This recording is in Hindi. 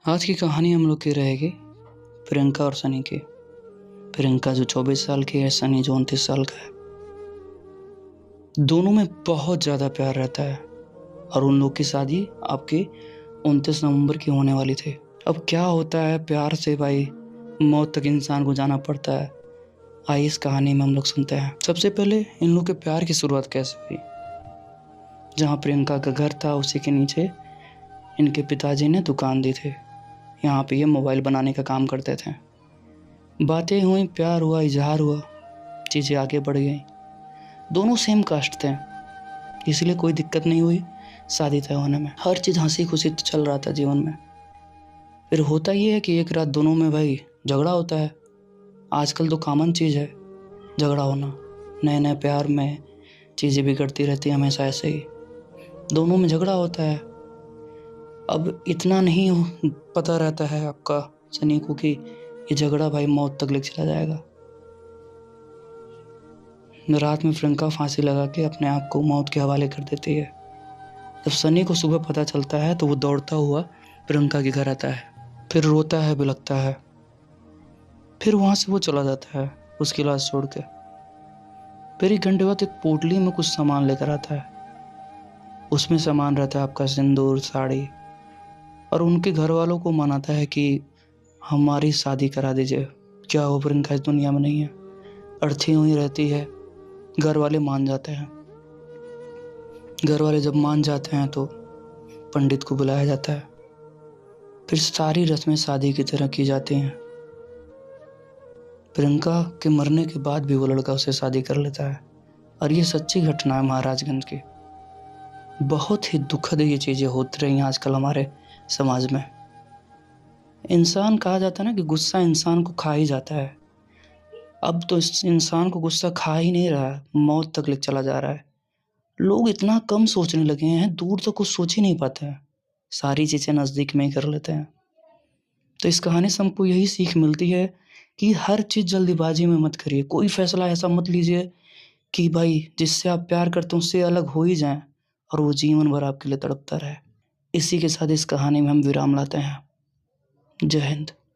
आज की कहानी हम लोग की रहेगी प्रियंका और सनी की। प्रियंका जो 24 साल की है, सनी जो 29 साल का है। दोनों में बहुत ज़्यादा प्यार रहता है और उन लोग की शादी आपकी 29 नवंबर की होने वाली थी। अब क्या होता है प्यार से भाई, मौत तक इंसान को जाना पड़ता है। आइए इस कहानी में हम लोग सुनते हैं। सबसे पहले इन लोग के प्यार की शुरुआत कैसे हुई। जहाँ प्रियंका का घर था उसी के नीचे इनके पिताजी ने दुकान दी थी। यहाँ पे ये मोबाइल बनाने का काम करते थे। बातें हुई, प्यार हुआ, इजहार हुआ, चीज़ें आगे बढ़ गई। दोनों सेम कास्ट थे, इसलिए कोई दिक्कत नहीं हुई शादी तय होने में। हर चीज़ हंसी खुशी चल रहा था जीवन में। फिर होता ये है कि एक रात दोनों में भाई झगड़ा होता है। आजकल तो कॉमन चीज़ है झगड़ा होना। नए नए प्यार में चीज़ें बिगड़ती रहती है हमेशा ऐसे ही। दोनों में झगड़ा होता है। अब इतना नहीं पता रहता है आपका सनी को कि ये झगड़ा भाई मौत तक लेके चला जाएगा। रात में प्रियंका फांसी लगा के अपने आप को मौत के हवाले कर देती है। जब सनी को सुबह पता चलता है तो वो दौड़ता हुआ प्रियंका के घर आता है। फिर रोता है, बिलखता है। फिर वहाँ से वो चला जाता है उसकी लाश छोड़ के। फिर 1 घंटे बाद एक पोटली में कुछ सामान लेकर आता है। उसमें सामान रहता है आपका सिंदूर, साड़ी, और उनके घर वालों को मनाता है कि हमारी शादी करा दीजिए। क्या हो, प्रियंका इस दुनिया में नहीं है, अर्थी हुई रहती है। घर वाले मान जाते हैं। घर वाले जब मान जाते हैं तो पंडित को बुलाया जाता है। फिर सारी रस्में शादी की तरह की जाती हैं। प्रियंका के मरने के बाद भी वो लड़का उससे शादी कर लेता है। और ये सच्ची घटना है महाराजगंज की। बहुत ही दुखद ये चीज़ें होती रही हैं आजकल हमारे समाज में। इंसान कहा जाता है ना कि गुस्सा इंसान को खा ही जाता है। अब तो इस इंसान को गुस्सा खा ही नहीं रहा है, मौत तक ले चला जा रहा है। लोग इतना कम सोचने लगे हैं, दूर तो कुछ सोच ही नहीं पाते हैं, सारी चीज़ें नज़दीक में ही कर लेते हैं। तो इस कहानी से हमको यही सीख मिलती है कि हर चीज़ जल्दीबाजी में मत करिए। कोई फैसला ऐसा मत लीजिए कि भाई जिससे आप प्यार करते हैं उससे अलग हो ही जाएं और वो जीवन भर आपके लिए तड़पता रहे। इसी के साथ इस कहानी में हम विराम लाते हैं। जय हिंद।